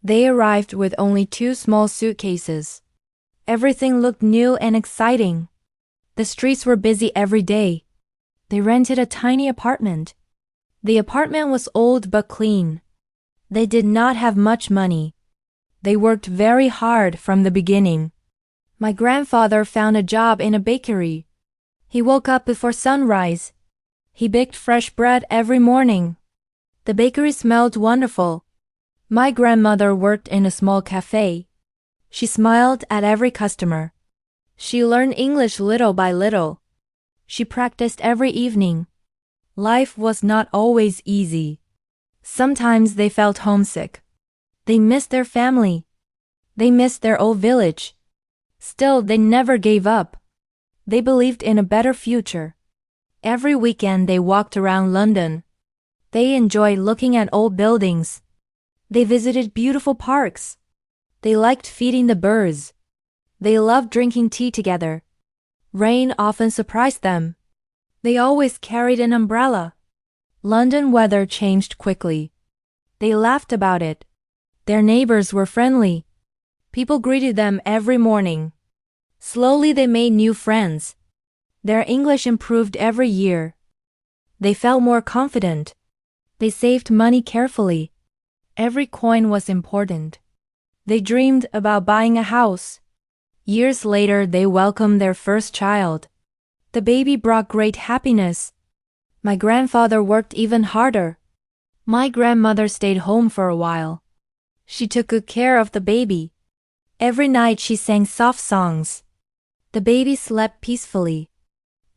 They arrived with only 2 small suitcases. Everything looked new and exciting. The streets were busy every day. They rented a tiny apartment. The apartment was old but clean. They did not have much money. They worked very hard from the beginning. My grandfather found a job in a bakery. He woke up before sunrise. He baked fresh bread every morning. The bakery smelled wonderful. My grandmother worked in a small cafe. She smiled at every customer. She learned English little by little. She practiced every evening. Life was not always easy. Sometimes they felt homesick. They missed their family. They missed their old village. Still, they never gave up. They believed in a better future. Every weekend they walked around London. They enjoyed looking at old buildings. They visited beautiful parks. They liked feeding the birds. They loved drinking tea together. Rain often surprised them. They always carried an umbrella. London weather changed quickly. They laughed about it. Their neighbors were friendly. People greeted them every morning. Slowly they made new friends. Their English improved every year. They felt more confident. They saved money carefully. Every coin was important. They dreamed about buying a house. Years later, they welcomed their first child. The baby brought great happiness. My grandfather worked even harder. My grandmother stayed home for a while. She took good care of the baby. Every night she sang soft songs. The baby slept peacefully.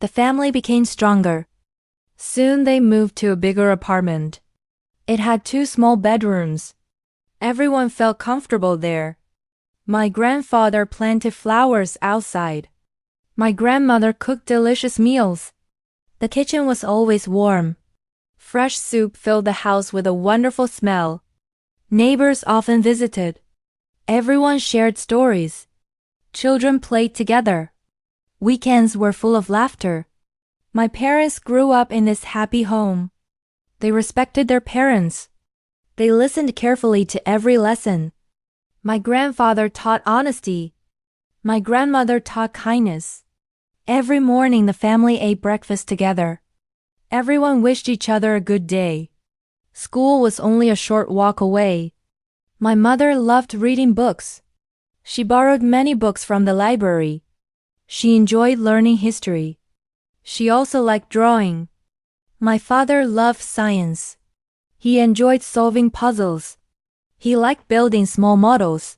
The family became stronger. Soon they moved to a bigger apartment. It had 2 small bedrooms. Everyone felt comfortable there. My grandfather planted flowers outside. My grandmother cooked delicious meals. The kitchen was always warm. Fresh soup filled the house with a wonderful smell. Neighbors often visited. Everyone shared stories. Children played together. Weekends were full of laughter. My parents grew up in this happy home. They respected their parents. They listened carefully to every lesson. My grandfather taught honesty. My grandmother taught kindness. Every morning the family ate breakfast together. Everyone wished each other a good day. School was only a short walk away. My mother loved reading books. She borrowed many books from the library. She enjoyed learning history. She also liked drawing. My father loved science. He enjoyed solving puzzles. He liked building small models.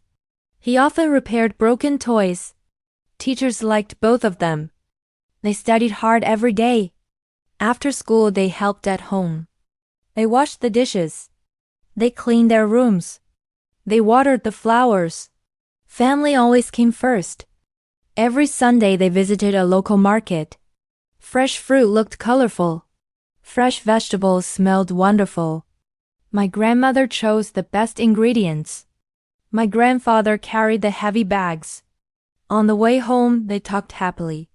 He often repaired broken toys. Teachers liked both of them. They studied hard every day. After school, they helped at home. They washed the dishes. They cleaned their rooms. They watered the flowers. Family always came first. Every Sunday they visited a local market. Fresh fruit looked colorful. Fresh vegetables smelled wonderful. My grandmother chose the best ingredients. My grandfather carried the heavy bags. On the way home, they talked happily.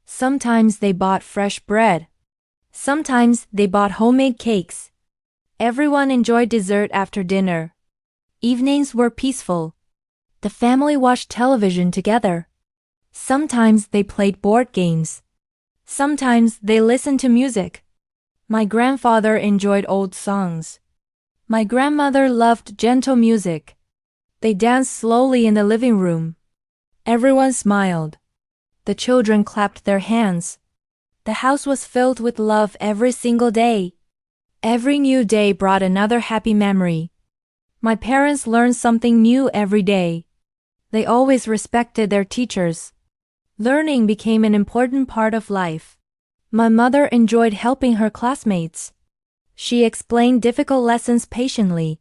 Sometimes they bought fresh bread. Sometimes they bought homemade cakes. Everyone enjoyed dessert after dinner. Evenings were peaceful. The family watched television together. Sometimes they played board games. Sometimes they listened to music. My grandfather enjoyed old songs. My grandmother loved gentle music. They danced slowly in the living room. Everyone smiled. The children clapped their hands. The house was filled with love every single day. Every new day brought another happy memory. My parents learned something new every day. They always respected their teachers. Learning became an important part of life. My mother enjoyed helping her classmates. She explained difficult lessons patiently.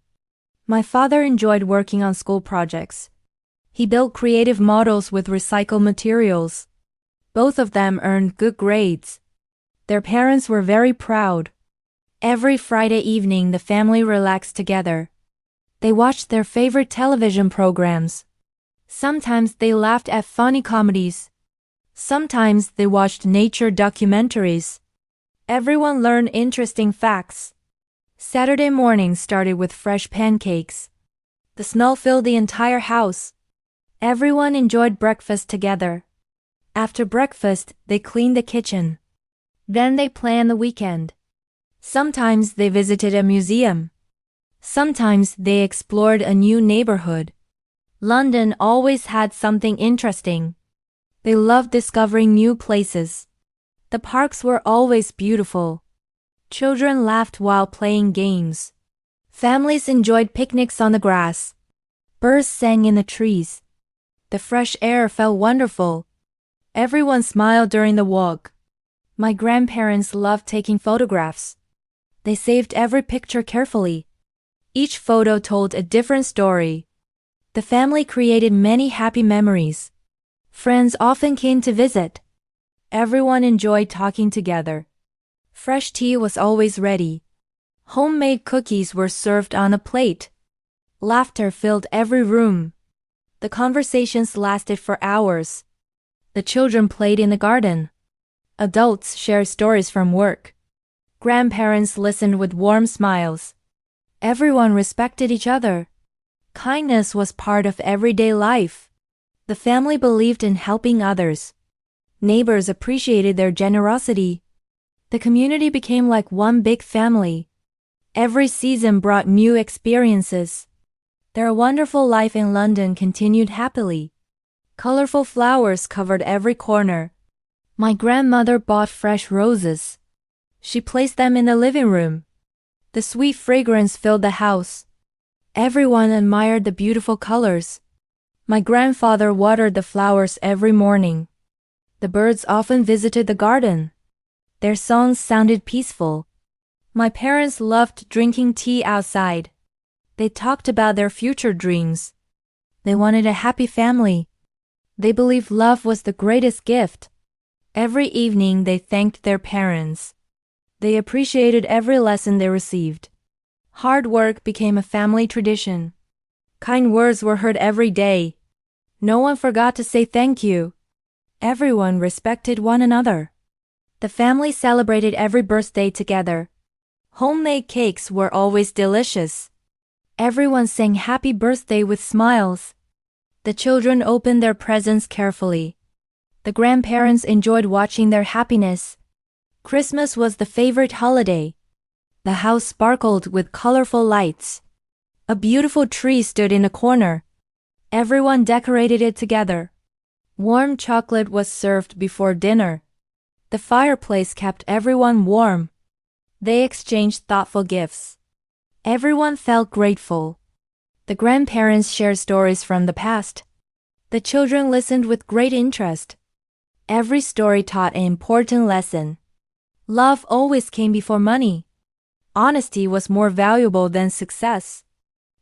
My father enjoyed working on school projects. He built creative models with recycled materials. Both of them earned good grades. Their parents were very proud. Every Friday evening, the family relaxed together. They watched their favorite television programs. Sometimes they laughed at funny comedies. Sometimes they watched nature documentaries. Everyone learned interesting facts. Saturday mornings started with fresh pancakes. The smell filled the entire house. Everyone enjoyed breakfast together. After breakfast, they cleaned the kitchen. Then they planned the weekend. Sometimes they visited a museum. Sometimes they explored a new neighborhood. London always had something interesting. They loved discovering new places. The parks were always beautiful. Children laughed while playing games. Families enjoyed picnics on the grass. Birds sang in the trees. The fresh air felt wonderful. Everyone smiled during the walk. My grandparents loved taking photographs. They saved every picture carefully. Each photo told a different story. The family created many happy memories. Friends often came to visit. Everyone enjoyed talking together. Fresh tea was always ready. Homemade cookies were served on a plate. Laughter filled every room. The conversations lasted for hours. The children played in the garden. Adults shared stories from work. Grandparents listened with warm smiles. Everyone respected each other. Kindness was part of everyday life. The family believed in helping others. Neighbors appreciated their generosity. The community became like one big family. Every season brought new experiences. Their wonderful life in London continued happily. Colorful flowers covered every corner. My grandmother bought fresh roses. She placed them in the living room. The sweet fragrance filled the house. Everyone admired the beautiful colors. My grandfather watered the flowers every morning. The birds often visited the garden. Their songs sounded peaceful. My parents loved drinking tea outside. They talked about their future dreams. They wanted a happy family. They believed love was the greatest gift. Every evening they thanked their parents. They appreciated every lesson they received. Hard work became a family tradition. Kind words were heard every day. No one forgot to say thank you. Everyone respected one another. The family celebrated every birthday together. Homemade cakes were always delicious. Everyone sang happy birthday with smiles. The children opened their presents carefully. The grandparents enjoyed watching their happiness. Christmas was the favorite holiday. The house sparkled with colorful lights. A beautiful tree stood in a corner. Everyone decorated it together. Warm chocolate was served before dinner. The fireplace kept everyone warm. They exchanged thoughtful gifts. Everyone felt grateful. The grandparents shared stories from the past. The children listened with great interest. Every story taught an important lesson. Love always came before money. Honesty was more valuable than success.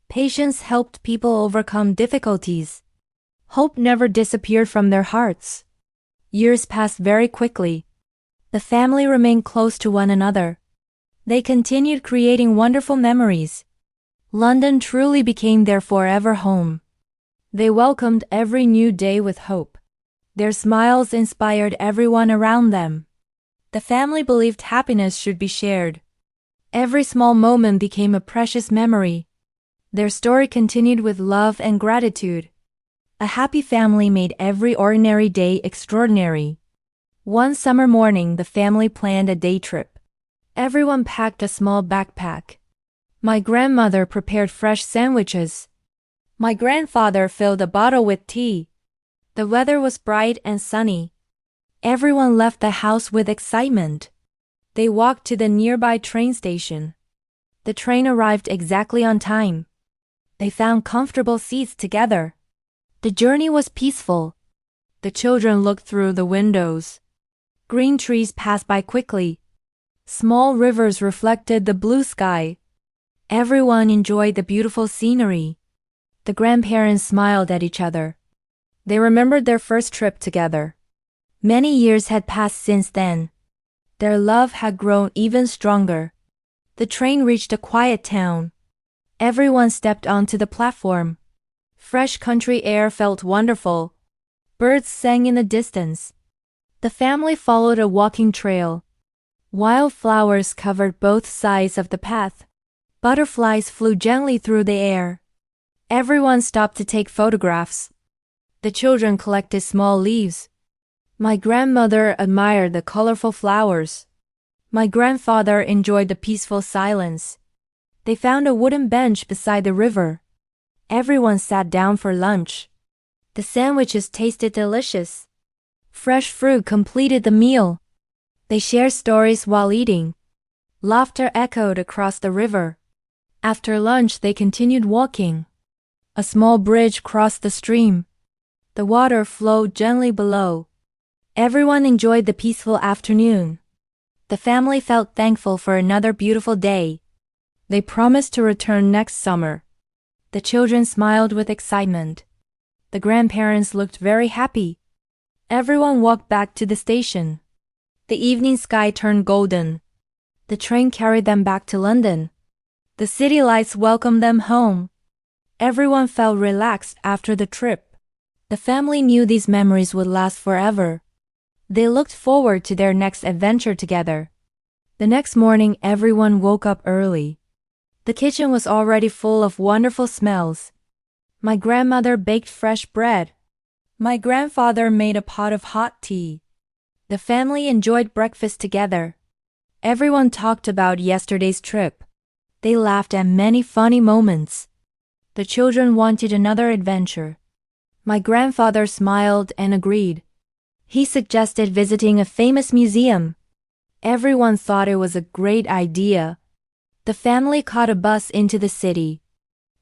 Patience helped people overcome difficulties. Hope never disappeared from their hearts. Years passed very quickly. The family remained close to one another. They continued creating wonderful memories. London truly became their forever home. They welcomed every new day with hope. Their smiles inspired everyone around them. The family believed happiness should be shared. Every small moment became a precious memory. Their story continued with love and gratitude. A happy family made every ordinary day extraordinary. One summer morning, the family planned a day trip. Everyone packed a small backpack. My grandmother prepared fresh sandwiches. My grandfather filled a bottle with tea. The weather was bright and sunny. Everyone left the house with excitement. They walked to the nearby train station. The train arrived exactly on time. They found comfortable seats together. The journey was peaceful. The children looked through the windows. Green trees passed by quickly. Small rivers reflected the blue sky. Everyone enjoyed the beautiful scenery. The grandparents smiled at each other. They remembered their first trip together. Many years had passed since then. Their love had grown even stronger. The train reached a quiet town. Everyone stepped onto the platform. Fresh country air felt wonderful. Birds sang in the distance. The family followed a walking trail. Wildflowers covered both sides of the path. Butterflies flew gently through the air. Everyone stopped to take photographs. The children collected small leaves. My grandmother admired the colorful flowers. My grandfather enjoyed the peaceful silence. They found a wooden bench beside the river. Everyone sat down for lunch. The sandwiches tasted delicious. Fresh fruit completed the meal. They shared stories while eating. Laughter echoed across the river. After lunch, they continued walking. A small bridge crossed the stream. The water flowed gently below. Everyone enjoyed the peaceful afternoon. The family felt thankful for another beautiful day. They promised to return next summer. The children smiled with excitement. The grandparents looked very happy. Everyone walked back to the station. The evening sky turned golden. The train carried them back to London. The city lights welcomed them home. Everyone felt relaxed after the trip. The family knew these memories would last forever. They looked forward to their next adventure together. The next morning, everyone woke up early. The kitchen was already full of wonderful smells. My grandmother baked fresh bread. My grandfather made a pot of hot tea. The family enjoyed breakfast together. Everyone talked about yesterday's trip. They laughed at many funny moments. The children wanted another adventure. My grandfather smiled and agreed. He suggested visiting a famous museum. Everyone thought it was a great idea. The family caught a bus into the city.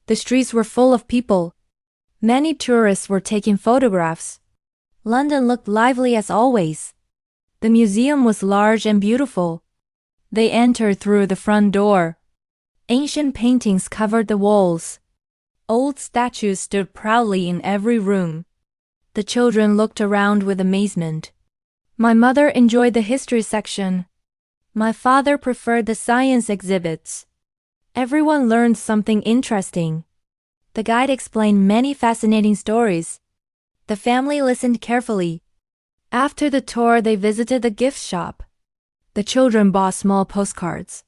The streets were full of people. Many tourists were taking photographs. London looked lively as always. The museum was large and beautiful. They entered through the front door. Ancient paintings covered the walls. Old statues stood proudly in every room. The children looked around with amazement. My mother enjoyed the history section. My father preferred the science exhibits. Everyone learned something interesting. The guide explained many fascinating stories. The family listened carefully. After the tour, they visited the gift shop. The children bought small postcards.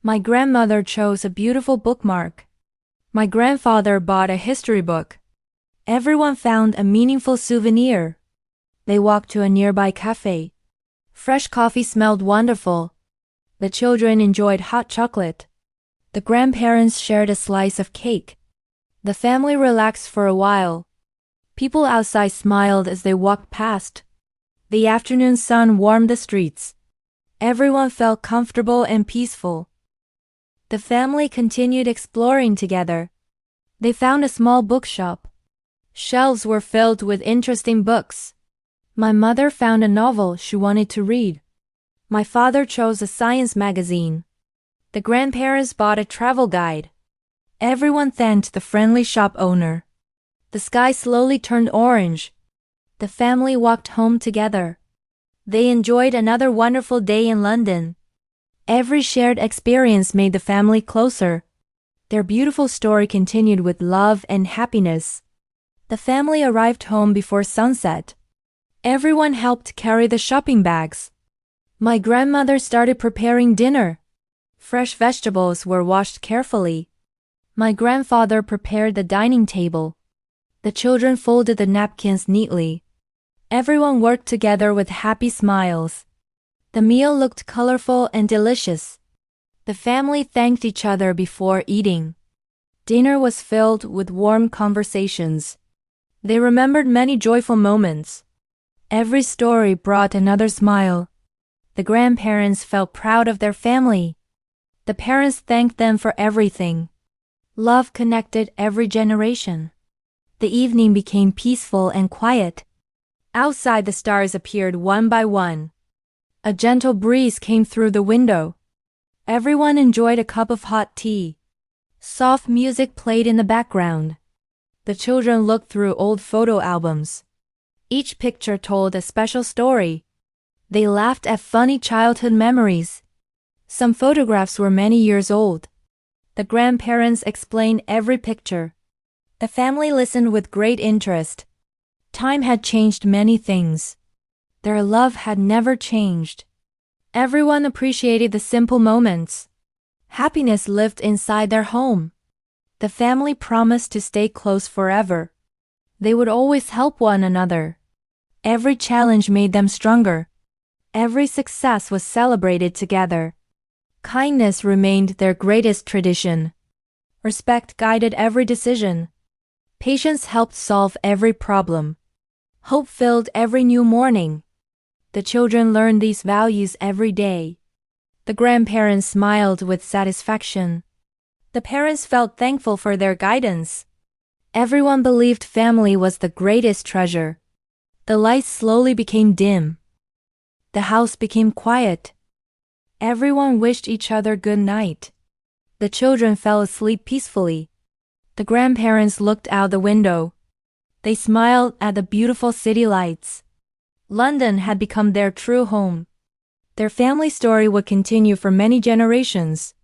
My grandmother chose a beautiful bookmark. My grandfather bought a history book. Everyone found a meaningful souvenir. They walked to a nearby cafe. Fresh coffee smelled wonderful. The children enjoyed hot chocolate. The grandparents shared a slice of cake. The family relaxed for a while. People outside smiled as they walked past. The afternoon sun warmed the streets. Everyone felt comfortable and peaceful. The family continued exploring together. They found a small bookshop. Shelves were filled with interesting books. My mother found a novel she wanted to read. My father chose a science magazine. The grandparents bought a travel guide. Everyone thanked the friendly shop owner. The sky slowly turned orange. The family walked home together. They enjoyed another wonderful day in London. Every shared experience made the family closer. Their beautiful story continued with love and happiness. The family arrived home before sunset. Everyone helped carry the shopping bags. My grandmother started preparing dinner. Fresh vegetables were washed carefully. My grandfather prepared the dining table. The children folded the napkins neatly. Everyone worked together with happy smiles. The meal looked colorful and delicious. The family thanked each other before eating. Dinner was filled with warm conversations. They remembered many joyful moments. Every story brought another smile. The grandparents felt proud of their family. The parents thanked them for everything. Love connected every generation. The evening became peaceful and quiet. Outside, the stars appeared one by one. A gentle breeze came through the window. Everyone enjoyed a cup of hot tea. Soft music played in the background. The children looked through old photo albums. Each picture told a special story. They laughed at funny childhood memories. Some photographs were many years old. The grandparents explained every picture. The family listened with great interest. Time had changed many things. Their love had never changed. Everyone appreciated the simple moments. Happiness lived inside their home. The family promised to stay close forever. They would always help one another. Every challenge made them stronger. Every success was celebrated together. Kindness remained their greatest tradition. Respect guided every decision. Patience helped solve every problem. Hope filled every new morning. The children learned these values every day. The grandparents smiled with satisfaction. The parents felt thankful for their guidance. Everyone believed family was the greatest treasure. The lights slowly became dim. The house became quiet. Everyone wished each other good night. The children fell asleep peacefully. The grandparents looked out the window. They smiled at the beautiful city lights. London had become their true home. Their family story would continue for many generations.